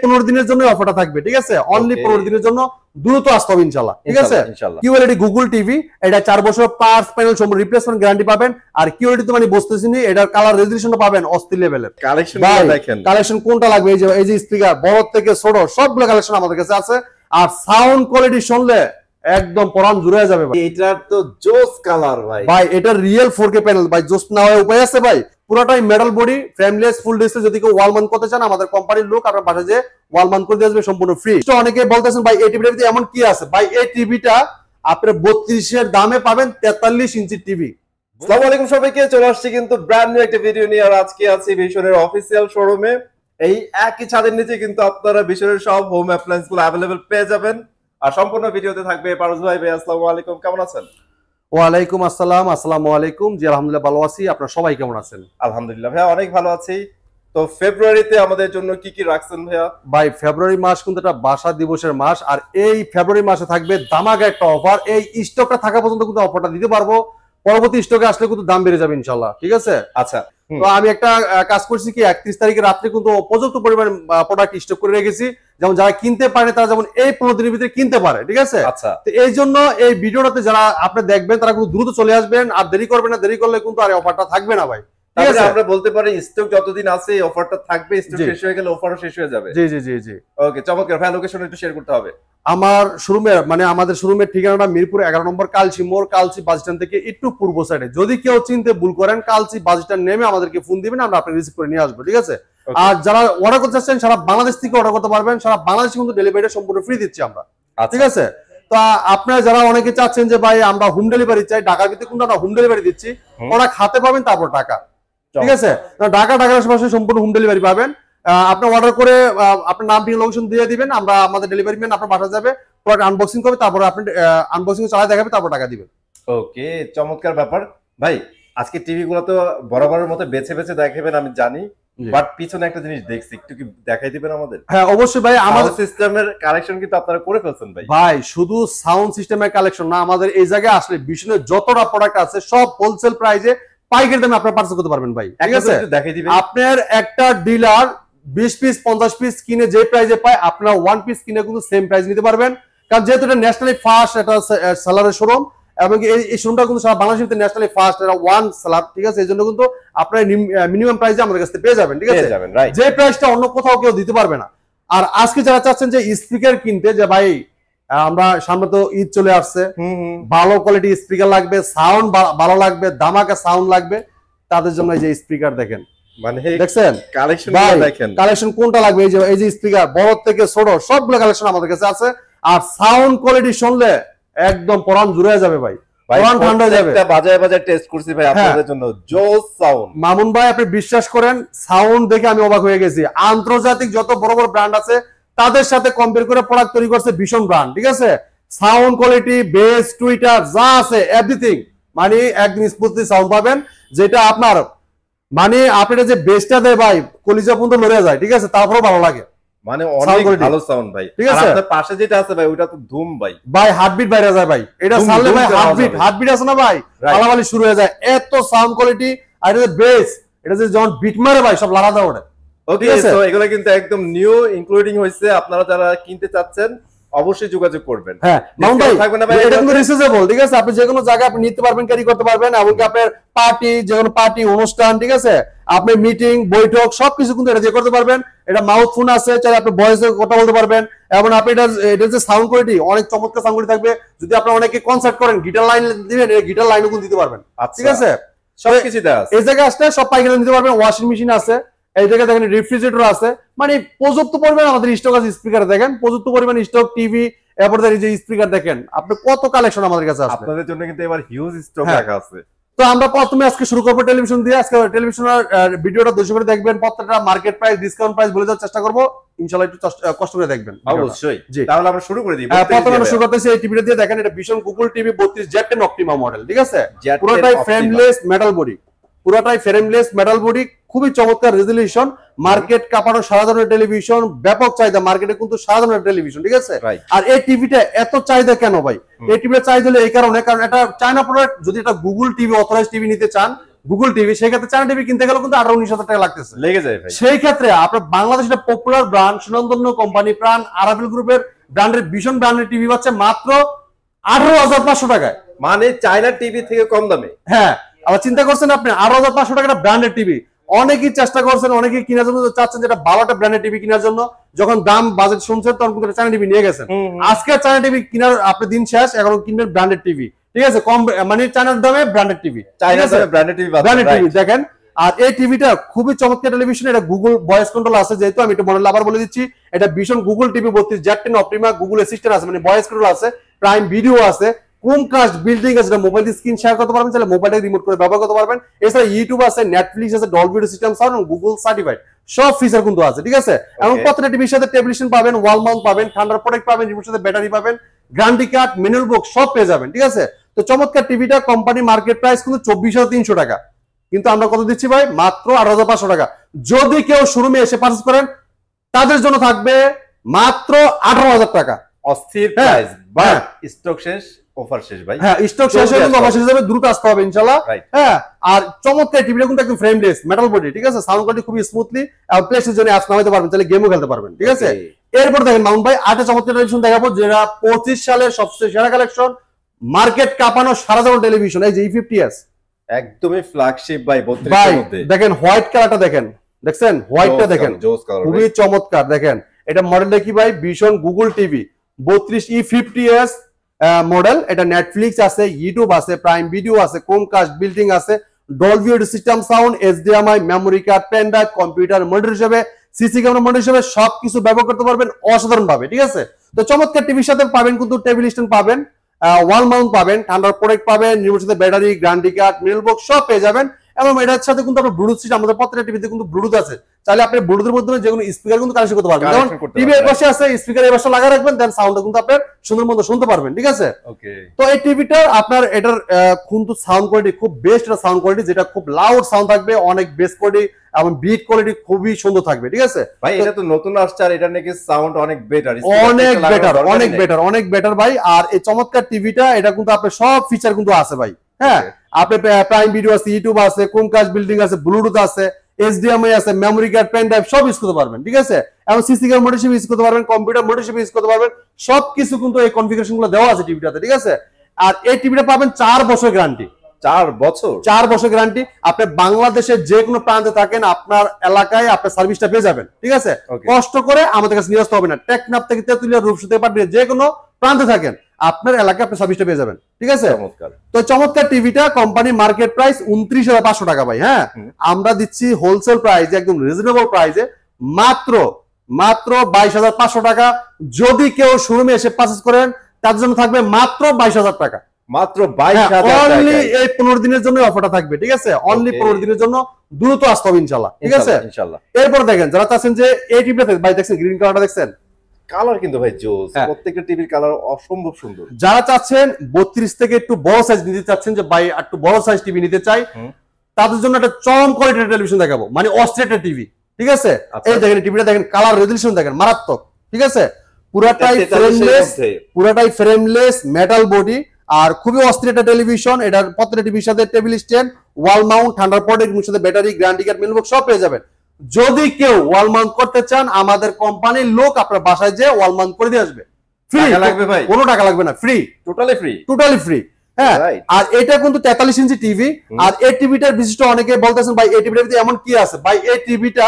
15 দিনের জন্য অফারটা থাকবে, ঠিক আছে? অনলি 15 দিনের জন্য দ্রুত আসতে হবে ইনশাআল্লাহ, ঠিক আছে? কিউএলইডি গুগল টিভি, এটা 4 বছর পার্টস প্যানেল সম্পূর্ণ রিপ্লেসমেন্ট গ্যারান্টি পাবেন। আর কিউএলইডি তো মানে বুঝতেছি নি, এটার কালার রেজোলিউশনও পাবেন অস্থির লেভেলের। কালেকশনটা দেখেন, কালেকশন কোনটা লাগবে? এই যে স্পিকার বড় থেকে ছোট সবগুলো কালেকশন আমাদের কাছে আছে। আর সাউন্ড কোয়ালিটি শুনলে একদম পরাণ জুড়ে যাবে ভাই। এটার তো জোস কালার ভাই। ভাই এটা রিয়েল 4K প্যানেল ভাই, জোস না হয় উপায় আছে ভাই? পুরোটাই metal body, frameless, full display. যদি কেউ ওয়াল মাউন্ট করতে চান আমাদের কোম্পানির লোক আপনার বাসায় যে ওয়াল মাউন্ট করে দিয়ে আসবে সম্পূর্ণ ফ্রি। তো অনেকে বলতেছেন ভাই এই টিভিতে এমন কি আছে? ভাই এই টিভিটা আপনি 32 এর দামে পাবেন 43 ইঞ্চি টিভি। আসসালামু আলাইকুম সবাইকে, চলে আসছি কিন্তু ব্র্যান্ড নিউ একটা ভিডিও নিয়ে। আর আজকে আছি ভিশনের অফিসিয়াল শোরুমে। এই একই ছাদের নিচে কিন্তু আপনারা ভিশনের সব হোম অ্যাপ্লায়েন্স গুলো अवेलेबल পেয়ে যাবেন। আর সম্পূর্ণ ভিডিওতে থাকবে পারস ভাই। ভাই আসসালামু আলাইকুম, কেমন আছেন? ওয়ালাইকুম আসসালাম। আসসালামু আলাইকুম। জি আলহামদুলিল্লাহ ভালো আছি, আপনারা সবাই কেমন আছেন? আলহামদুলিল্লাহ ভাই অনেক ভালো আছি। তো ফেব্রুয়ারিতে আমাদের জন্য কি কি রাখছেন ভাইয়া? ভাই ফেব্রুয়ারি মাস কিন্তু একটা ভাষা দিবসের মাস, আর এই ফেব্রুয়ারি মাসে থাকবে দামাকা একটা অফার। এই স্টকটা থাকা পর্যন্ত কিন্তু অফারটা দিতে পারবো, পরবর্তী স্টকে আসলে কিন্তু দাম বেড়ে যাবে ইনশাআল্লাহ, ঠিক আছে? আচ্ছা, তো আমি একটা কাজ করছি কি 31 তারিখে রাত্রে কিন্তু পর্যাপ্ত পরিমাণ প্রোডাক্ট স্টক করে রেখেছি, যেমন যারা কিনতে পারে তারা যেমন এই 15 দিনের ভিতরে কিনতে পারে, ঠিক আছে? আচ্ছা, তো এই জন্য এই ভিডিওটাতে যারা আপনি দেখবেন তারা কিন্তু দ্রুত চলে আসবেন, আর দেরি করবেন না। দেরি করলে কিন্তু আর অফারটা থাকবে না ভাই, ঠিক আছে? আমরা বলতে পারি স্টক যতদিন আছে এই অফারটা থাকবে, স্টক শেষ হয়ে গেলে অফারও শেষ হয়ে যাবে। জি জি জি জি, ওকে, চমৎকার ভাই। লোকেশন একটু শেয়ার করতে হবে। আমার শোরুমে মানে আমাদের শোরুমের ঠিকানাটা মিরপুর 11 নম্বর কালচি মোড়, কালচি বাস স্ট্যান্ড থেকে একটু পূর্ব সাইডে। যদি কেউ চিনতে ভুল করেন কালচি বাস স্ট্যান্ড নেমে আমাদেরকে ফোন দিবেন, আমরা আপনাকে রিসিভ করে নিয়ে আসবো, ঠিক আছে? আর যারা অর্ডার করতে চাচ্ছেন সারা বাংলাদেশ থেকে অর্ডার করতে পারবেন। সারা বাংলাদেশে কিন্তু ডেলিভারিটা সম্পূর্ণ ফ্রি দিচ্ছি আমরা, ঠিক আছে? তো আপনারা যারা অনেকে চাচ্ছেন যে ভাই আমরা হোম ডেলিভারি চাই, ঢাকার ভিতরে কিন্তু আমরা হোম ডেলিভারি দিচ্ছি। ওরা খাতে পাবেন তারপর টাকা, ঠিক আছে? ঢাকার আশেপাশে সম্পূর্ণ হোম ডেলিভারি পাবেন। আপনি অর্ডার করে আপনার নাম ঠিক লোকেশন দিয়ে দিবেন, আমরা আমাদের ডেলিভারি ম্যান আপনার বাসা যাবে, প্রোডাক্ট আনবক্সিং করবে, তারপর আপনি আনবক্সিং চালিয়ে দেখাবে, তারপর টাকা দিবেন। ওকে, চমৎকার ব্যাপার ভাই। আজকে টিভি গুলো তো বরাবরের মতো বেছে বেছে দেখাবেন আমি জানি, বাট পিছনে একটা জিনিস দেখছি, একটু কি দেখাই দিবেন আমাদের? হ্যাঁ অবশ্যই ভাই, আমাদের সিস্টেমের কালেকশন কিন্তু আপনারা করে ফেলছেন ভাই। ভাই শুধু সাউন্ড সিস্টেমের কালেকশন না, আমাদের এই জায়গায় আসলে বিশনের যতটা প্রোডাক্ট আছে সব হোলসেল প্রাইসে পাইকারি দামে আপনারা পারচেজ করতে পারবেন ভাই, ঠিক আছে? দেখাই দিবেন। আপনার একটা ডিলার 20 পিস 50 পিস কিনে যে প্রাইসে পায়, আপনারা 1 পিস কিনে কিন্তু সেম প্রাইস নিতে পারবেন। কারণ যেহেতু এটা ন্যাশনালি ফার্স্ট একটা সেলারের শোরুম, এবং এই শোরুমটা কিন্তু সারা বাংলাদেশে ন্যাশনালি ফার্স্ট, এটা ওয়ান সেলার, ঠিক আছে? এই জন্য কিন্তু আপনারা মিনিমাম প্রাইসে আমাদের কাছে পেয়ে যাবেন, ঠিক আছে? যে প্রাইসটা অন্য কোথাও কেউ দিতে পারবে না। আর আজকে যারা চাচ্ছেন যে স্পিকার কিনতে, যে ভাই আমরা সামনে তো ঈদ চলে আসছে, ভালো কোয়ালিটি স্পিকার লাগবে, সাউন্ড ভালো লাগবে, দামাকা সাউন্ড লাগবে, তাদের জন্য এই যে স্পিকার দেখেন, মানে দেখছেন কালেকশন কোনটা লাগবে? এই যে স্পিকার বড় থেকে ছোট সবগুলো কালেকশন আমাদের কাছে আছে। আর সাউন্ড কোয়ালিটি শুনলে একদম পরাণ জুড়ে যাবে ভাই, পরাণ ঠান্ডা যাবে। বাজায় বাজায় টেস্ট করছি ভাই আপনাদের জন্য, জোস সাউন্ড। মামুন ভাই আপনি বিশ্বাস করেন, সাউন্ড দেখে আমি অবাক হয়ে গেছি। আন্তর্জাতিক যত বড় বড় ব্র্যান্ড আছে তাদের সাথে কম্পেয়ার করে প্রোডাক্ট তৈরি করছে ভীষণ ব্র্যান্ড, ঠিক আছে? সাউন্ড কোয়ালিটি, বেস, টুইটার যা আছে এভরিথিং, মানে একদম স্মুথলি সাউন্ড পাবেন, যেটা আপনার মানে আপনারা যে বেসটা দেয় ভাই কলিজা পর্যন্ত লড়ে যায়, ঠিক আছে? তারপরেও ভালো লাগে, মানে অনেক ভালো সাউন্ড ভাই, ঠিক আছে? আপনার পাশে যেটা আছে ভাই ওটা তো ধুম ভাই, ভাই হার্টবিট বাইরে যায় ভাই, এটা ছাড়লে ভাই হার্টবিট আছে না ভাই, আলামালি শুরু হয়ে যায়, এত সাউন্ড কোয়ালিটি। আর এটা বেস, এটা যে যখন বিট মারে ভাই সব লাড়া দাও ওটা। ওকে, সো এগুলো কিন্তু একদম নিউ ইনক্লুডিং হইছে। আপনারা যারা কিনতে চাচ্ছেন অবশ্যই যোগাযোগ করবেন। হ্যাঁ মাউন্ট ভাই, এটা কিন্তু রিসার্চেবল, ঠিক আছে? আপনি যে কোনো জায়গায় আপনি নিতে পারবেন, ক্যারি করতে পারবেন, এমনকি আপনার পার্টি, যে কোনো পার্টি অনুষ্ঠান, ঠিক আছে? আপনি মিটিং বৈঠক সবকিছু কিন্তু এটা দিয়ে করতে পারবেন। এটা মাউথ ফোন আছে, চাইলে আপনি ভয়েসে কথা বলতে পারবেন। এবং আপনি এটা যে সাউন্ড কোয়ালিটি অনেক চমৎকার সাউন্ড কোয়ালিটি থাকবে। যদি আপনারা অনেকে কনসার্ট করেন, গিটার লাইন দিবেন, এই গিটার লাইনও কিন্তু দিতে পারবেন, ঠিক আছে? সবকিছু দেওয়া আছে। এই জায়গায় আসলে সব পাইকারি নিতে পারবেন। ওয়াশিং মেশিন আছে, এই জায়গায় দেখেন রেফ্রিজারেটর আছে, মানে পর্যাপ্ত পরিমাণ আমাদের স্টক আছে। স্পিকার দেখেন পর্যাপ্ত পরিমাণ স্টক, টিভি, এরপর এই যে স্পিকার দেখেন, আপনি কত কালেকশন আমাদের কাছে আছে। আপনাদের জন্য কিন্তু এবার হিউজ স্টক রাখা আছে। তো আমরা প্রথমে আজকে শুরু করবো টেলিভিশন দিয়ে। আজকে টেলিভিশনের ভিডিওটা দর্শক করে দেখবেন, প্রত্যেকটা মার্কেট প্রাইস, ডিসকাউন্ট প্রাইস বলে দেওয়ার চেষ্টা করবো, ইনশাআল্লাহ একটু কষ্ট করে দেখবেন অবশ্যই। জি, তাহলে আমরা শুরু করে দিই। প্রথমে আমরা শুরু করতেছি এই টিভিটা দিয়ে। দেখেন এটা ভীষণ Google TV 32 Z10 Optima model, ঠিক আছে? পুরোটাই ফ্রেমলেস মেটাল বডি, পুরোটাই ফ্রেমলেস মেটাল বডি, খুবই চমৎকার রেজলিউশন, মার্কেট কাঁপানো সারা ধরনের টেলিভিশন, ব্যাপক চাহিদা মার্কেটে কিন্তু সারা ধরনের টেলিভিশন, ঠিক আছে? আর এই টিভিটা এত চাহিদা কেন ভাই? এই টিভিটা চাহিদা হলো এই কারণে, কারণ এটা চায়না প্রোডাক্ট। যদি এটা গুগল টিভি অথরাইজ টিভি নিতে চান, গুগল টিভি, সেই ক্ষেত্রে চায়না টিভি কিনতে গেলে কিন্তু 18-19 হাজার টাকা লাগতেছে, লেগে যায় ভাই। সেই ক্ষেত্রে আপনার বাংলাদেশের পপুলার ব্র্যান্ড সুনামধন্য কোম্পানি প্রাণ আরাবিল গ্রুপের ব্র্যান্ডের ভীষণ ব্র্যান্ডের টিভি পাচ্ছে মাত্র 18,500 টাকায়। মানে চায়না টিভি থেকে কম দামে। হ্যাঁ, আবার চিন্তা করছেন আপনি 18,500 টাকা ব্র্যান্ডের টিভি। অনেকেই চেষ্টা করছেন, অনেকেই কেনার জন্য চাচ্ছেন যেটা ভালো একটা ব্র্যান্ডের টিভি কেনার জন্য, যখন দাম বাজেট শুনছেন তখন কিন্তু চায়না টিভি নিয়ে গেছেন। আজকে চায়না টিভি কেনার আপনি দিন শেষ, এখন কিনবেন ব্র্যান্ডেড টিভি, ঠিক আছে, কম মানে চায়নার দামে ব্র্যান্ডেড টিভি, চায়নার দামে ব্র্যান্ডেড টিভি, ব্র্যান্ডেড টিভি দেখেন। আর এই টিভিটা খুবই চমৎকার টেলিভিশন, এটা গুগল ভয়েস কন্ট্রোল আছে, যেহেতু আমি একটু মডেল আবার বলে দিচ্ছি, এটা ভীষণ Google TV 32Z10 Optima, Google Assistant আছে মানে ভয়েস কন্ট্রোল আছে, প্রাইম ভিডিও আছে, ক্রোমকাস্ট বিল্ডিং আছে, মোবাইল দিয়ে স্ক্রিন শেয়ার করতে পারবেন, তাহলে মোবাইলটা রিমোট করে ব্যবহার করতে পারবেন। এছাড়া ইউটিউব আছে, নেটফ্লিক্স আছে, Dolby audio system sound, Google certified সব ফিচার কিন্তু আছে, ঠিক আছে। এবং প্রত্যেকটা টিভির সাথে টেলিভিশন পাবেন, ওয়াল মাউন্ট পাবেন, ঠান্ডার প্রোটেক্ট পাবেন, রিমোট সাথে ব্যাটারি পাবেন, গ্যারান্টি কার্ড, ম্যানুয়াল বুক সব পেয়ে যাবেন, ঠিক আছে। তো চমৎকার টিভিটা কোম্পানি মার্কেট প্রাইস কিন্তু 24,300 টাকা, কিন্তু আমরা কত দিচ্ছি ভাই? মাত্র 18,500 টাকা। যদি কেউ শোরুমে এসে পারচেজ করেন তাদের জন্য থাকবে মাত্র 18,000 টাকা। অস্থির প্রাইস, বাট স্টক শেষ, অফার শেষ ভাই। হ্যাঁ, স্টক শেষ হয়ে কিন্তু অফার শেষ হবে, দ্রুত আসতে হবে ইনশাআল্লাহ। হ্যাঁ, আর চমৎকার টিভিটা কিন্তু একদম ফ্রেমলেস মেটাল বডি, ঠিক আছে, সাউন্ড কোয়ালিটি খুবই স্মুথলি, আর প্লে স্টেশনে অ্যাপস নামাইতে পারবেন, তাহলে গেমও খেলতে পারবেন, ঠিক আছে। এরপর দেখেন মাউন্ট ভাই আরেকটা চমৎকার টেলিভিশন দেখাবো, যেটা 25 সালের সবচেয়ে সেরা কালেকশন, মার্কেট কাঁপানো সারা জীবন টেলিভিশন, এই যে E50s, একদমই ফ্ল্যাগশিপ ভাই। 32 ভাই এর মধ্যে দেখেন হোয়াইট কালারটা, দেখেন, দেখছেন হোয়াইটটা দেখেন, খুবই চমৎকার। দেখেন এটা মডেলটা কি ভাই? ভীষণ গুগল টিভি 32 E50s মডেল। এটা নেটফ্লিক্স আছে, ইউটিউব আছে, প্রাইম ভিডিও আছে, ক্রোমকাস্ট বিল্ডিং আছে, Dolby audio system sound, HDMI, memory card, pen drive, computer monitor হিসেবে, সিসি ক্যামেরা মনিটর হিসেবে সবকিছু ব্যবহার করতে পারবেন অসাধারণ ভাবে, ঠিক আছে। তো চমৎকার টিভির সাথে পাবেন কিন্তু টেবিল স্ট্যান্ড পাবেন, ওয়াল মাউন্ট পাবেন, ঠান্ডার প্রোটেক্ট পাবেন, রিমোট সাথে battery, guarantee card, mail box সব পেয়ে যাবেন। এবং এটার সাথে কিন্তু আপনার ব্লুটুথ সিস্টেম, আমাদের প্রত্যেকটা টিভিতে কিন্তু ব্লুটুথ আছে, চাইলে আপনি ব্লুটুথের মাধ্যমে যে কোনো স্পিকার কিন্তু কানেকশন করতে পারবেন। যেমন টিভি এর পাশে আছে, স্পিকার এর পাশে লাগা রাখবেন, দেন সাউন্ডটা কিন্তু আপনার সুন্দর মতো শুনতে পারবেন, ঠিক আছে। ওকে, তো এই টিভিটা আপনার এটার কিন্তু সাউন্ড কোয়ালিটি খুব বেস্ট, একটা সাউন্ড কোয়ালিটি যেটা খুব লাউড সাউন্ড থাকবে, অনেক বেস কোয়ালিটি এবং বিট কোয়ালিটি খুবই সুন্দর থাকবে, ঠিক আছে ভাই। এটা তো নতুন আসছে, আর এটা নাকি সাউন্ড অনেক বেটার, অনেক বেটার, অনেক বেটার, অনেক বেটার ভাই। আর এই চমৎকার টিভিটা এটা কিন্তু আপনার সব ফিচার কিন্তু আছে ভাই। হ্যাঁ, আপনি প্রাইম ভিডিও আছে, ইউটিউব আছে, ক্রোমকাস্ট বিল্ডিং আছে, ব্লুটুথ আছে, HDMI আছে, মেমোরি কার্ড, পেন ড্রাইভ সব ইউজ করতে পারবেন, ঠিক আছে। এবং সিসি ক্যামেরা মোড হিসেবে ইউজ করতে পারবেন, কম্পিউটার মোড হিসেবে ইউজ করতে পারবেন, সবকিছু কিন্তু এই কনফিগারেশন গুলো দেওয়া আছে টিভিটাতে, ঠিক আছে। আর এই টিভিটা পাবেন 4 বছর গ্যারান্টি। 4 বছর? 4 বছর গ্যারান্টি। আপনি বাংলাদেশের যে কোনো প্রান্তে থাকেন, আপনার এলাকায় আপনার সার্ভিসটা পেয়ে যাবেন, ঠিক আছে। কষ্ট করে আমাদের কাছে নিয়ে আসতে হবে না, টেকনাফ থেকে তেতুলিয়া, রূপসা থেকে পাঠিয়ে যে কোনো প্রান্তে থাকেন আপনার এলাকায় আপনি সার্ভিসটা পেয়ে যাবেন, ঠিক আছে। তো চমৎকার টিভিটা কোম্পানি মার্কেট প্রাইস 29,500 টাকা ভাই। হ্যাঁ, আমরা দিচ্ছি হোলসেল প্রাইস, একদম রিজনেবল প্রাইসে মাত্র 22,500 টাকা। যদি কেউ শোরুমে এসে পারচেজ করেন তার জন্য থাকবে মাত্র 22,000 টাকা। মাত্র 22,000 অনলি এই 15 দিনের জন্য অফারটা থাকবে, ঠিক আছে। অনলি 15 দিনের জন্য, দ্রুত আসতে হবে ইনশাআল্লাহ, ঠিক আছে ইনশাআল্লাহ। এরপর দেখেন যারা চাচ্ছেন যে এই টিভিটা ভাই, দেখছেন গ্রিন কালারটা, দেখছেন কালার কিন্তু ভাই জোস, প্রত্যেকটা টিভির কালার অসম্ভব সুন্দর। যারা চাচ্ছেন 32 থেকে একটু বড় সাইজ নিতে চাচ্ছেন, যে ভাই একটু বড় সাইজ টিভি নিতে চাই, তাদের জন্য একটা চরম কোয়ালিটির টেলিভিশন দেখাবো, মানে অস্ট্রেটেড টিভি, ঠিক আছে। এই দেখেন টিভিটা দেখেন, কালার রেজোলিউশন দেখেন মারাত্মক, ঠিক আছে। পুরাটাই ফ্রেমলেস মেটাল বডি, আর খুবই অস্থির একটা টেলিভিশন। এটার প্রত্যেকটা টিভির সাথে টেবিল স্ট্যান্ড, ওয়াল মাউন্ট, ঠান্ডার প্রোটেক্ট, সাথে battery, guarantee card, mail box সব পেয়ে যাবেন। যদি কেউ ওয়াল মাউন্ট করতে চান, আমাদের কোম্পানির লোক আপনার বাসায় যে ওয়াল মাউন্ট করে দিয়ে আসবে, ফ্রি লাগবে ভাই, কোনো টাকা লাগবে না, ফ্রি, টোটালি ফ্রি। হ্যাঁ, আর এটা কিন্তু 43 ইঞ্চি টিভি। আর এই টিভিটার বিশিষ্ট অনেকে বলতেছেন ভাই এই টিভিটার ভিতরে এমন কি আছে, ভাই এই টিভিটা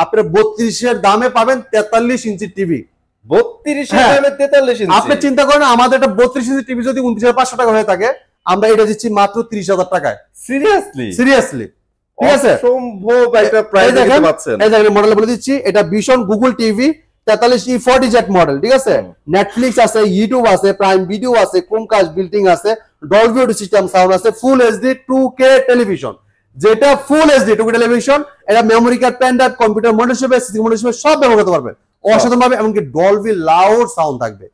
আপনি 32 এর দামে পাবেন 43 ইঞ্চি টিভি। 32 এর দামে 43 ইঞ্চি? আপনি চিন্তা করেন, আমাদের একটা 32 ইঞ্চি টিভি যদি 29,500 টাকা হয়ে থাকে, আমরা এটা দিচ্ছি মাত্র 30,000 টাকায়। সিরিয়াসলি, ঠিক আছে, সম্ভব একটা প্রাইস দিতে পাচ্ছেন। এই দেখেন মডেল বলে দিচ্ছি, এটা ভীষণ গুগল টিভি 43 E40Z মডেল, ঠিক আছে। নেটফ্লিক্স আছে, ইউটিউব আছে, প্রাইম ভিডিও আছে, ক্রোমকাস্ট বিল্ডিং আছে, ডলবি অডিও সিস্টেম সাউন্ড আছে, ফুল এইচডি 2K টেলিভিশন, যেটা ফুল এইচডি 2K টেলিভিশন। এটা memory card, pen drive, computer monitor হিসেবে, সিসি মনিটর হিসেবে সব ব্যবহার করতে পারবেন অসাধারণ ভাবে। এমনকি ডলবি লাউড সাউন্ড থাকবে,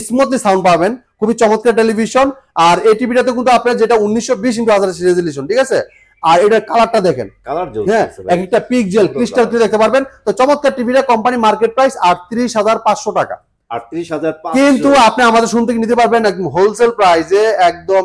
স্মুথলি সাউন্ড পাবেন, খুবই চমৎকার টেলিভিশন। আর এই টিভিটাতে কিন্তু আপনার যেটা 1920x1080 রেজোলিউশন, ঠিক আছে। আর এটার কালারটা দেখেন, হ্যাঁ, একটা পিক্সেল ক্রিস্টাল দেখতে পারবেন। তো চমৎকার টিভিটা কোম্পানি মার্কেট প্রাইস 38,500 টাকা। 38,500, কিন্তু আপনি আমাদের শুরু থেকে নিতে পারবেন একদম হোলসেল প্রাইসে, একদম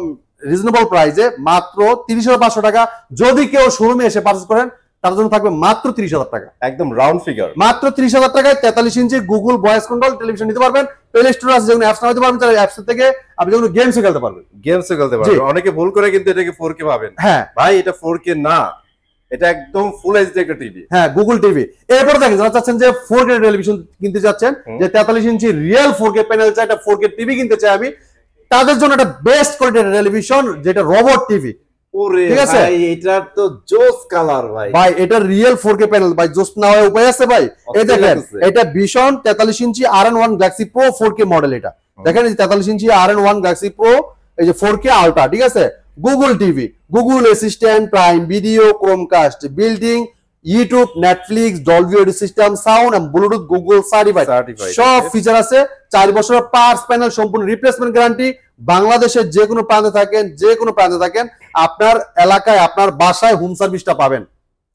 রিজনেবল প্রাইসে মাত্র 30,500 টাকা। যদি কেউ শোরুমে এসে পারচেজ করেন তার জন্য থাকবে মাত্র 30,000 টাকা, একদম রাউন্ড ফিগার। মাত্র 30,000 টাকায় 43 ইঞ্চি গুগল ভয়েস কন্ট্রোল টেলিভিশন নিতে পারবেন। প্লে স্টোর আছে, যেগুলো অ্যাপস নামাতে পারবেন, তাহলে অ্যাপস থেকে আপনি যেগুলো গেমস খেলতে পারবেন। অনেকে ভুল করে কিন্তু এটাকে 4K ভাবেন। হ্যাঁ ভাই এটা 4K না, এটা একদম ফুল এইচডি একটা টিভি। হ্যাঁ, গুগল টিভি। এরপর দেখেন যারা চাচ্ছেন যে 4K টেলিভিশন কিনতে যাচ্ছেন, যে 43 ইঞ্চি রিয়েল 4K প্যানেল চাই, একটা 4K টিভি কিনতে চাই আমি, তাদের জন্য একটা বেস্ট কোয়ালিটির টেলিভিশন, যেটা রোবট টিভি। ওরে ঠিক আছে ভাই, এটা তো জোস কালার ভাই। ভাই এটা রিয়েল 4K প্যানেল ভাই, জোস না হয় উপায় আছে ভাই। এই দেখেন এটা ভিশন 43 ইঞ্চি RN1 Galaxy pro 4K model. এটা দেখেন এই 43 ইঞ্চি RN1 গ্যালাক্সি প্রো, এই যে 4K আলট্রা, ঠিক আছে। Google TV, Google Assistant, Prime Video, Chromecast, building, YouTube, Netflix, Dolby audio system, sound and Bluetooth Google certified, সব ফিচার আছে। 4 বছরের পার্টস প্যানেল, সম্পূর্ণ রিপ্লেসমেন্ট গ্যারান্টি। বাংলাদেশের যে কোনো প্রান্তে থাকেন, আপনার এলাকায় আপনার বাসায় হোম সার্ভিসটা পাবেন।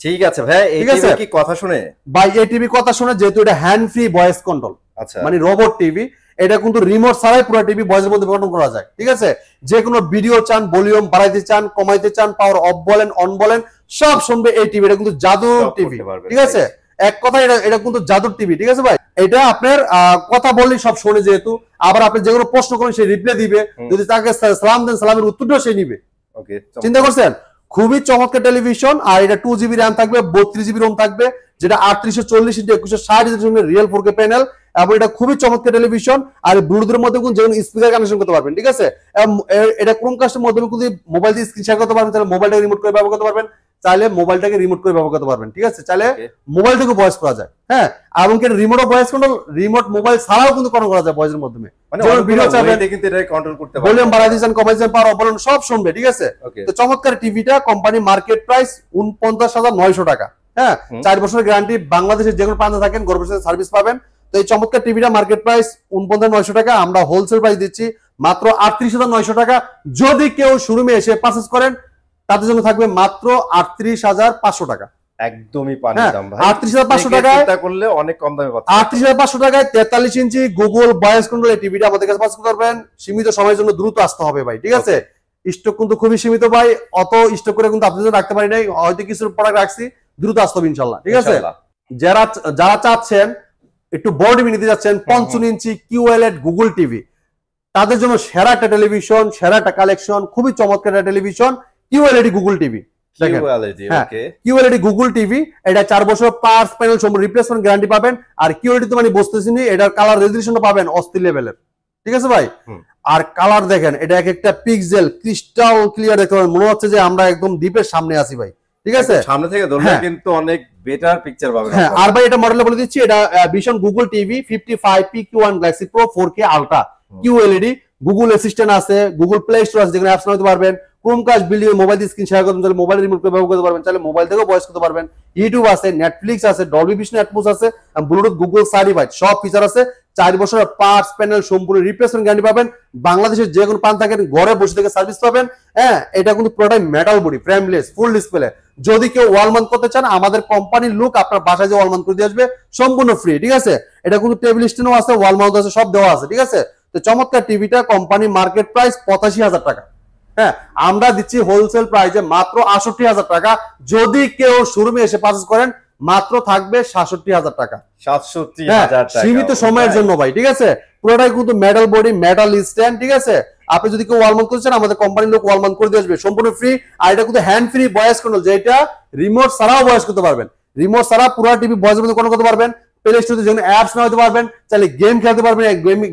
ঠিক আছে ভাই, এই টিভি কি কথা শুনে? ভাই এই টিভি কথা শুনে, যেহেতু এটা হ্যান্ড ফ্রি ভয়েস কন্ট্রোল, আচ্ছা মানে রোবট টিভি, এটা কিন্তু রিমোট ছাড়াই পুরো টিভি ভয়েসের মধ্যে কন্ট্রোল করা যায়। ঠিক আছে, যে কোনো ভিডিও চান, ভলিউম বাড়াইতে চান, কমাইতে চান, পাওয়ার অফ বলেন, অন বলেন, সব শুনবে এই টিভি। এটা কিন্তু জাদুর টিভি, ঠিক আছে। এক কথা এটা কিন্তু জাদুর টিভি, ঠিক আছে ভাই। এটা আপনার কথা বললেই সব শোনে, যেহেতু আবার আপনি যে কোনো প্রশ্ন করেন সে রিপ্লাই দিবে, যদি তাকে সালাম দেন সালামের উত্তরটাও সে নিবে। ওকে, চিন্তা করছেন? খুবই চমৎকার টেলিভিশন। আর এটা 2GB র্যাম থাকবে, 32GB রোম থাকবে, যেটা 3840x2160 রিয়েল 4K প্যানেল, এবং এটা খুবই চমৎকার টেলিভিশন। আর ব্লুটুথের মধ্যে কিন্তু যেমন স্পিকার কানেকশন করতে পারবেন, ঠিক আছে। এটা ক্রোমকাস্টের মাধ্যমে কিন্তু মোবাইল দিয়ে স্ক্রিন শেয়ার করতে পারবেন, তাহলে মোবাইলটাকে রিমোট করে ব্যবহার করতে পারবেন, চাইলে মোবাইলটাকে রিমোট করে ব্যবহার করতে পারবেন, ঠিক আছে। চাইলে মোবাইল থেকে ভয়েস করা যায়, হ্যাঁ। এমনকি রিমোটও ভয়েস কন্ট্রোল, রিমোট মোবাইল ছাড়াও কিন্তু করা যায় ভয়েসের মাধ্যমে। মানে ভিডিও চাইলে কিন্তু এটা কন্ট্রোল করতে পারবেন, ভলিউম বাড়াই দিয়েছেন, কমাই দিয়েছেন, পাওয়ার অফ বলেন, সব শুনবে, ঠিক আছে। তো চমৎকার টিভিটা কোম্পানি মার্কেট প্রাইস 49,900 টাকা, হ্যাঁ। 4 বছরের গ্যারান্টি, বাংলাদেশের যে কোনো প্রান্তে থাকেন গর্বের সাথে সার্ভিস পাবেন। তো এই চমৎকার টিভিটা মার্কেট প্রাইস 49,900 টাকা, আমরা হোলসেল প্রাইস দিচ্ছি মাত্র 38,900 টাকা। যদি কেউ শোরুমে এসে পারচেজ করেন তাদের জন্য থাকবে মাত্র 38,500 টাকা। একদমই পানি দাম ভাই, 38,500 টাকায় চিন্তা করলে অনেক কম দামে পাচ্ছেন। 38,500 টাকায় 43 ইঞ্চি গুগল ভয়েস কন্ট্রোল এই টিভিটা আমাদের কাছে পারচেজ করবেন। সীমিত সময়ের জন্য দ্রুত আসতে হবে ভাই, ঠিক আছে। স্টক কিন্তু খুবই সীমিত ভাই, অত স্টক করে কিন্তু আপনাদের জন্য রাখতে পারি নাই, হয়তো কিছু প্রোডাক্ট রাখছি, দ্রুত আসতে হবে ইনশাআল্লাহ, ঠিক আছে। যারা চাচ্ছেন একটু বড় টিভি নিতে যাচ্ছেন, 55 ইঞ্চি QLED গুগল টিভি, তাদের জন্য সেরা একটা টেলিভিশন, সেরা একটা কালেকশন, খুবই চমৎকার একটা television, QLED Google TV. QLED Google TV, এটা 4 বছর পার্টস প্যানেল সম্পূর্ণ রিপ্লেসমেন্ট গ্যারান্টি পাবেন। আর QLED তো মানে বুঝতেছিনি, এটার কালার রেজোলিউশনটা পাবেন অস্থির লেভেলের, ঠিক আছে ভাই। আর কালার দেখেন, এটা এক একটা পিক্সেল ক্রিস্টাল ক্লিয়ার দেখতে পাবেন, মনে হচ্ছে যে আমরা একদম দ্বীপের সামনে আছি ভাই, ঠিক আছে। সামনে থেকে ধরলে কিন্তু অনেক বেটার পিকচার পাবেন। হ্যাঁ, আর ভাই এটা মডেল বলে দিচ্ছি, এটা vision Google TV 55PQ1 Galaxy pro 4K ultra QLED, Google Assistant আছে, গুগল প্লে স্টোর আছে, যেখানে অ্যাপস নামাতে পারবেন, ক্রোমকাস্ট বিল্ডিং মোবাইল দিয়ে স্ক্রিন শেয়ার করতে চাইলে মোবাইল রিমোট করে ব্যবহার করতে পারবেন, চাইলে মোবাইল থেকেও ভয়েস করতে পারবেন, ইউটিউব আছে, নেটফ্লিক্স আছে, ডলবি ভিশন অ্যাটমস আছে, ব্লুটুথ গুগল সার্টিফাইড, সব ফিচার আছে। 4 বছরের পার্টস প্যানেল সম্পূর্ণ রিপ্লেসমেন্ট গ্যারান্টি পাবেন। বাংলাদেশের যে কোনো প্রান্ত থাকেন ঘরে বসে থেকে সার্ভিস পাবেন, হ্যাঁ। এটা কিন্তু পুরোটাই metal body, frameless, full display. যদি কেউ ওয়াল মাউন্ট করতে চান, আমাদের কোম্পানির লোক আপনার বাসায় যে ওয়াল মাউন্ট করে দিয়ে আসবে, সম্পূর্ণ ফ্রি, ঠিক আছে। এটা কিন্তু টেবিল স্ট্যান্ডও আছে, ওয়াল মাউন্ট আছে, সব দেওয়া আছে, ঠিক আছে। তো চমৎকার টিভিটা কোম্পানি মার্কেট প্রাইস 85,000 টাকা, হ্যাঁ। আমরা দিচ্ছি হোলসেল প্রাইসে মাত্র 68,000 টাকা। যদি কেউ শোরুমে এসে পারচেজ করেন মাত্র থাকবে 67,000 টাকা, 67,000 টাকা, সীমিত সময়ের জন্য ভাই, ঠিক আছে। পুরোটাই কিন্তু মেটাল বডি, মেটাল স্ট্যান্ড, ঠিক আছে। আপনি যদি কেউ ওয়াল মাউন্ট করতে চান, আমাদের কোম্পানির লোক ওয়াল মাউন্ট করে দিয়ে আসবে, সম্পূর্ণ ফ্রি। আর এটা কিন্তু হ্যান্ড ফ্রি ভয়েস কন্ট্রোল, যেটা রিমোট ছাড়াও ভয়েস করতে পারবেন, রিমোট ছাড়া পুরো টিভি ভয়েসের মধ্যে কন্ট্রোল করতে পারবেন। প্লে স্টোরে যেখানে অ্যাপস নামাতে পারবেন, চাইলে গেম খেলতে পারবেন,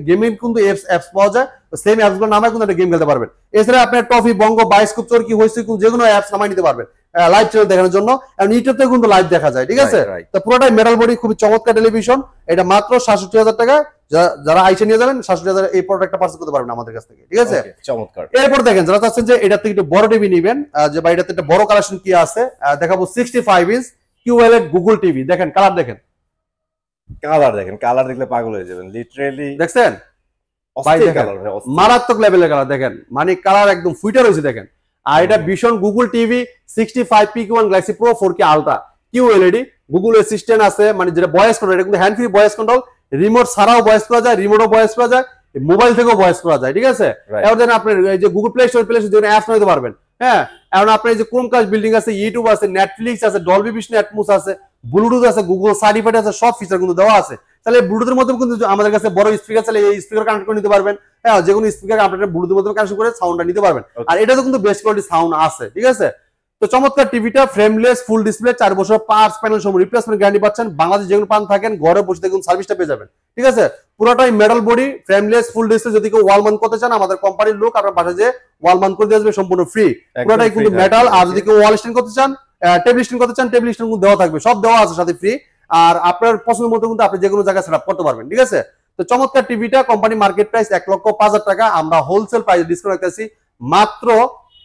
গেমিং কিন্তু অ্যাপস পাওয়া যায়, সেম অ্যাপস গুলো নামায় কিন্তু একটা গেম খেলতে পারবেন। এছাড়া আপনার টফি, বঙ্গ, বায়োস্কোপ, চরকি, হইসি যে কোনো অ্যাপস নামাই নিতে পারবেন লাইভ চ্যানেল দেখানোর জন্য, এবং ইউটিউবে কিন্তু লাইভ দেখা যায়, ঠিক আছে। তো পুরোটাই মেটাল বডি, খুবই চমৎকার টেলিভিশন। এটা মাত্র 67,000 টাকা। যারা আইসে নিয়ে যাবেন 67,000 এই প্রোডাক্টটা পারচেজ করতে পারবেন আমাদের কাছ থেকে, ঠিক আছে। চমৎকার। এরপর দেখেন, যারা চাচ্ছেন যে এটা থেকে একটু বড় টিভি নেবেন, যে ভাই এটাতে একটা বড় কালেকশন কি আছে দেখাবো। 65 ইঞ্চ QLED গুগল টিভি, দেখেন কালার, দেখেন কালার দেখলে পাগল হয়ে যাবেন, লিটারেলি দেখছেন মারাত্মক লেভেলের কালার, দেখেন মানে কালার একদম ফুইটার হয়েছে, দেখেন। আর এটা vision Google TV 65PQ1 Galaxy pro 4K ultra QLED, Google Assistant আছে, মানে যেটা ভয়েস কন্ট্রোল, এটা কিন্তু hand free voice control, remote ছাড়াও ভয়েস করা যায়, রিমোটও ভয়েস করা যায়, মোবাইল থেকেও ভয়েস করা যায়, ঠিক আছে। এবার দেন আপনার এই যে গুগল প্লে স্টোর জন্য অ্যাপস নিতে পারবেন। হ্যাঁ, এখন আপনার এই যে ক্রোমকাস্ট বিল্ডিং আছে, ইউটিউব আছে, নেটফ্লিক্স আছে, ডলবি ভিশন অ্যাটমোস আছে, ব্লুটুথ আছে, গুগল সার্টিফাইড আছে, সব ফিচার কিন্তু দেওয়া আছে। তাহলে ব্লুটুথের মধ্যে কিন্তু আমাদের কাছে বড় স্পিকার চাইলে এই স্পিকার কানেক্ট করে নিতে পারবেন। হ্যাঁ, যে কোনো স্পিকার আপনার ব্লুটুথের মধ্যে কানেক্ট করে সাউন্ডটা নিতে পারবেন। আর এটা তো কিন্তু বেস্ট কোয়ালিটি সাউন্ড আছে, ঠিক আছে। তো চমৎকার টিভিটা ফ্রেমলেস ফুল ডিসপ্লে 4 বছর পার্টস প্যানেল সহ রিপ্লেসমেন্ট গ্যারান্টি পাচ্ছেন। বাংলাদেশ যেগুলো পান থাকেন ঘরে বসে দেখুন সার্ভিসটা পেয়ে যাবেন, ঠিক আছে। পুরোটাই metal body, frameless full display. যদি কেউ ওয়াল মাউন্ট করতে চান আমাদের কোম্পানির লোক আপনার বাসায় যে ওয়াল মাউন্ট করে দিয়ে আসবে সম্পূর্ণ ফ্রি। পুরোটাই কিন্তু মেটাল। আর যদি কেউ ওয়াল স্ট্যান্ড করতে চান, টেবিল স্ট্যান্ড করতে চান, টেবিল স্ট্যান্ড কিন্তু দেওয়া থাকবে, সব দেওয়া আছে সাথে ফ্রি। আর আপনার পছন্দ মতো কিন্তু আপনি যে কোনো জায়গায় সেটআপ করতে পারবেন, ঠিক আছে। তো চমৎকার টিভিটা কোম্পানি মার্কেট প্রাইস 1,05,000 টাকা, আমরা হোলসেল প্রাইস ডিসকাউন্ট রাখতেছি মাত্র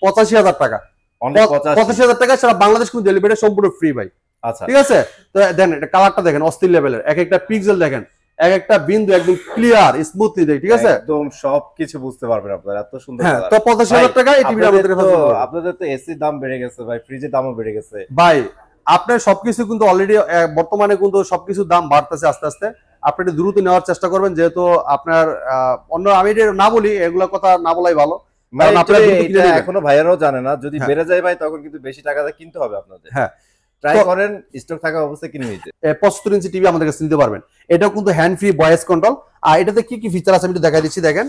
85,000 টাকা। 85,000 টাকা সারা বাংলাদেশ কিন্তু ডেলিভারি সম্পূর্ণ ফ্রি ভাই। আচ্ছা, ঠিক আছে। তো দেন এটা কালারটা দেখেন অস্থির লেভেলের, এক একটা পিক্সেল দেখেন, এক একটা বিন্দু একদম ক্লিয়ার স্মুথলি দেখ, ঠিক আছে। একদম সবকিছু বুঝতে পারবেন আপনারা, এত সুন্দর হ্যাঁ। কালার। তো 85,000 টাকা এই টিভিটা আমাদের কাছে। আপনাদের তো এসির দাম বেড়ে গেছে ভাই, ফ্রিজের দামও বেড়ে গেছে ভাই। আপনার সবকিছু কিন্তু অলরেডি বর্তমানে কিন্তু সবকিছুর দাম বাড়তেছে আস্তে আস্তে। আপনি একটু দ্রুত নেওয়ার চেষ্টা করবেন, যেহেতু আপনার অন্য আমি এটা না বলি, এগুলা কথা না বলাই ভালো। এখনো ভাইয়ারাও জানে না, যদি বেড়ে যায় ভাই তখন কিন্তু বেশি টাকা দিয়ে কিনতে হবে আপনাদের। হ্যাঁ, ট্রাই করেন স্টক থাকা অবস্থায় কিনে নিতে। 75 ইঞ্চি টিভি আমাদের কাছে নিতে পারবেন। এটাও কিন্তু হ্যান্ড ফ্রি ভয়েস কন্ট্রোল। আর এটাতে কি কি ফিচার আছে আমি একটু দেখাই দিচ্ছি, দেখেন।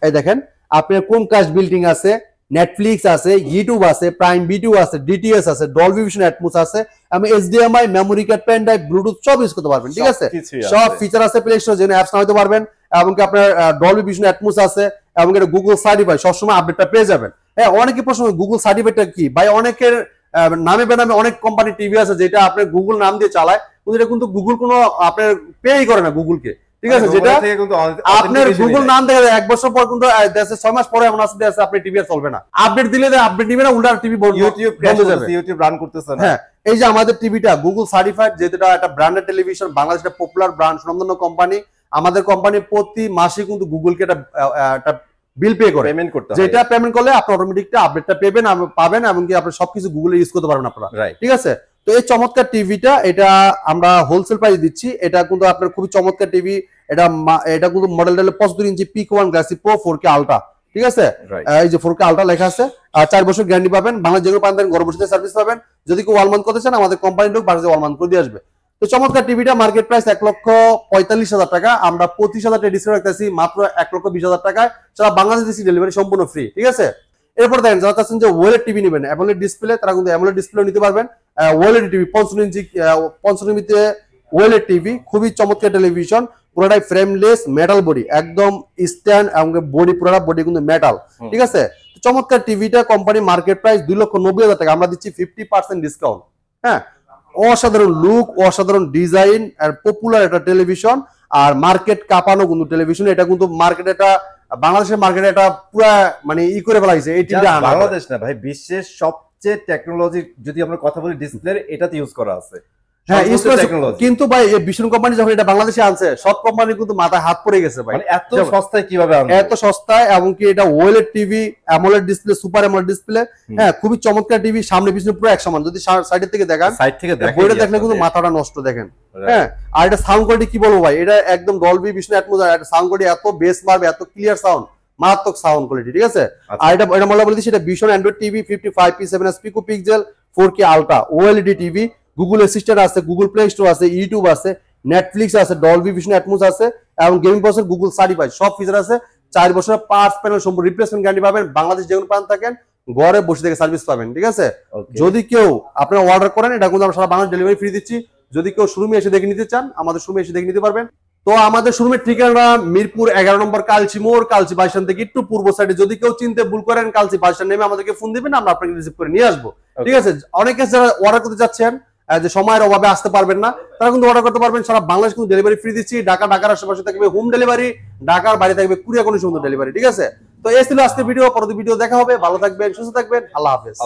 এই দেখেন, আপনার ক্রোমকাস্ট বিল্ডিং আছে, নেটফ্লিক্স আছে, ইউটিউব আছে, প্রাইম ভিডিও আছে, ডিটিএস আছে, ডলবি ভিশন অ্যাটমোস আছে, আমি HDMI, memory card, pen drive, Bluetooth সব ইউজ করতে পারবেন, ঠিক আছে। সব ফিচার আছে প্লে স্টোর, যেখানে অ্যাপস নামাতে পারবেন। এমনকি আপনার ডলবি ভিশন অ্যাটমোস আছে, এবং এটা গুগল সার্টিফাইড, সবসময় আপডেটটা পেয়ে যাবেন। হ্যাঁ, অনেকে প্রশ্ন গুগল সার্টিফাইডটা কি ভাই, অনেকের নামে বেনামে অনেক কোম্পানি টিভি আছে যেটা আপনার গুগল নাম দিয়ে চালায়, কিন্তু এটা কিন্তু গুগল কোনো আপনার পেই করে না গুগলকে, ঠিক আছে। যেটা আপনার গুগল নাম দেখা যায় 1 বছর পর কিন্তু 6 মাস পরে এমন আছে আপনি টিভি আর চলবে না। আপডেট দিলে আপডেট নিবে না, উল্টা টিভি বন্ধ হয়ে যাবে। ইউটিউব রান করতেছে না। হ্যাঁ, এই যে আমাদের টিভিটা গুগল সার্টিফাইড, যেটা একটা ব্র্যান্ডেড টেলিভিশন, বাংলাদেশের পপুলার ব্র্যান্ড, সুনামধন্য কোম্পানি। আমাদের কোম্পানি প্রতি মাসে কিন্তু গুগলকে একটা বিল পে করে পেমেন্ট করতে হয়, যেটা পেমেন্ট করলে আপনি অটোমেটিকটা আপডেটটা পাবেন এবং কি আপনি সবকিছু গুগলে ইউজ করতে পারবেন আপনারা, ঠিক আছে। তো এই চমৎকার টিভিটা এটা আমরা হোলসেল প্রাইস দিচ্ছি। এটা কিন্তু আপনার খুবই চমৎকার টিভি। এটা কিন্তু মডেলটা হলো 75 ইঞ্চি পিক 1 গ্লাসি প্রো 4K আলট্রা, ঠিক আছে। এই যে 4K আলট্রা লেখা আছে। আর 4 বছর গ্যারান্টি পাবেন। বাংলাদেশ যেগুলো পান ঘরে বসে সার্ভিস পাবেন। যদি কেউ ওয়াল মাউন্ট করতে চান আমাদের কোম্পানির লোক বাসায় ওয়াল মাউন্ট করে দিয়ে আসবে। তো চমৎকার টিভিটা মার্কেট প্রাইস 1,45,000 টাকা, আমরা 25,000 টাকা ডিসকাউন্ট রাখতেছি মাত্র 1,20,000 টাকায়। সারা বাংলাদেশ ডেলিভারি সম্পূর্ণ ফ্রি, ঠিক আছে। এরপর দেখেন যারা চাচ্ছেন যে ওয়েলেড টিভি নেবেন, অ্যামোলেড ডিসপ্লে, তারা কিন্তু অ্যামোলেড ডিসপ্লে নিতে পারবেন। ওয়েলেড টিভি 55 ইঞ্চিতে ওয়েলেড টিভি, খুবই চমৎকার টেলিভিশন। পুরোটাই ফ্রেমলেস মেটাল বডি, একদম স্ট্যান্ড এবং বডি পুরোটা বডি কিন্তু মেটাল, ঠিক আছে। চমৎকার টিভিটা কোম্পানি মার্কেট প্রাইস 2,90,000 টাকা, আমরা দিচ্ছি 50% ডিসকাউন্ট। হ্যাঁ, অসাধারণ লুক, অসাধারণ ডিজাইন, আর পপুলার একটা টেলিভিশন, আর মার্কেট কাঁপানো কিন্তু টেলিভিশন। এটা কিন্তু মার্কেট, এটা বাংলাদেশের মার্কেটে এটা পুরো মানে করে ফেলাইছে এই টিভিটা। বাংলাদেশ না ভাই, বিশ্বের সবচেয়ে টেকনোলজি যদি আমরা কথা বলি ডিসপ্লে, এটাতে ইউজ করা আছে। হ্যাঁ, কিন্তু ভাই এই বিষ্ণু কোম্পানি যখন এটা বাংলাদেশে আনছে, সব কোম্পানি কিন্তু মাথায় হাত পড়ে গেছে ভাই। এত সস্তায় কিভাবে আনছে? এত সস্তায়, এবং কি এটা OLED TV, AMOLED display, super AMOLED display. হ্যাঁ, খুবই চমৎকার টিভি, সামনে পিছনে পুরো এক সমান। যদি সাইড থেকে দেখান, বইটা দেখলে কিন্তু মাথাটা নষ্ট দেখেন। হ্যাঁ, আর এটা সাউন্ড কোয়ালিটি কি বলবো ভাই, এটা একদম ডলবি ভিশন অ্যাটমোস, এটা সাউন্ড কোয়ালিটি এত বেস মারবে, এত ক্লিয়ার সাউন্ড, মারাত্মক সাউন্ড কোয়ালিটি, ঠিক আছে। আর এটা বলে দিচ্ছি, এটা Vision Android TV 55p7 pico pixel 4K ultra OLED TV. Google Assistant আছে, গুগল প্লে স্টোর আছে, ইউটিউব আছে, নেটফ্লিক্স আছে, ডলবি ভিশন অ্যাটমোস আছে, এবং গেমিং প্রসেসর গুগল সার্টিফাইড, সব ফিচার আছে। 4 বছরের পার্টস প্যানেল সম্পূর্ণ রিপ্লেসমেন্ট গ্যারান্টি পাবেন। বাংলাদেশ যেগুলো পান থাকেন ঘরে বসে থেকে সার্ভিস পাবেন, ঠিক আছে। যদি কেউ আপনারা অর্ডার করেন, এটা কিন্তু আমরা সারা বাংলাদেশ ডেলিভারি ফ্রি দিচ্ছি। যদি কেউ শোরুমে এসে দেখে নিতে চান, আমাদের শোরুমে এসে দেখে নিতে পারবেন। তো আমাদের শোরুমের ঠিকানা মিরপুর 11 নম্বর কালচি মোড়, কালচি বাস স্ট্যান্ড থেকে একটু পূর্ব সাইডে। যদি কেউ চিনতে ভুল করেন, কালচি বাস স্ট্যান্ড নেমে আমাদেরকে ফোন দিবেন, আমরা আপনাকে রিসিভ করে নিয়ে আসবো, ঠিক আছে। অনেকে যারা অর্ডার করতে যাচ্ছেন, যে সময়ের অভাবে আসতে পারবেন না, তারা কিন্তু অর্ডার করতে পারবেন। সারা বাংলাদেশ কিন্তু ডেলিভারি ফ্রি দিচ্ছি। ঢাকার আশেপাশে থাকবে হোম ডেলিভারি, ঢাকার বাইরে থাকবে কুরিয়ার কন্ডিশন ডেলিভারি, ঠিক আছে। তো এই ছিল আজকের ভিডিও। পরবর্তী ভিডিও দেখা হবে। ভালো থাকবেন, সুস্থ থাকবেন। আল্লাহ হাফেজ।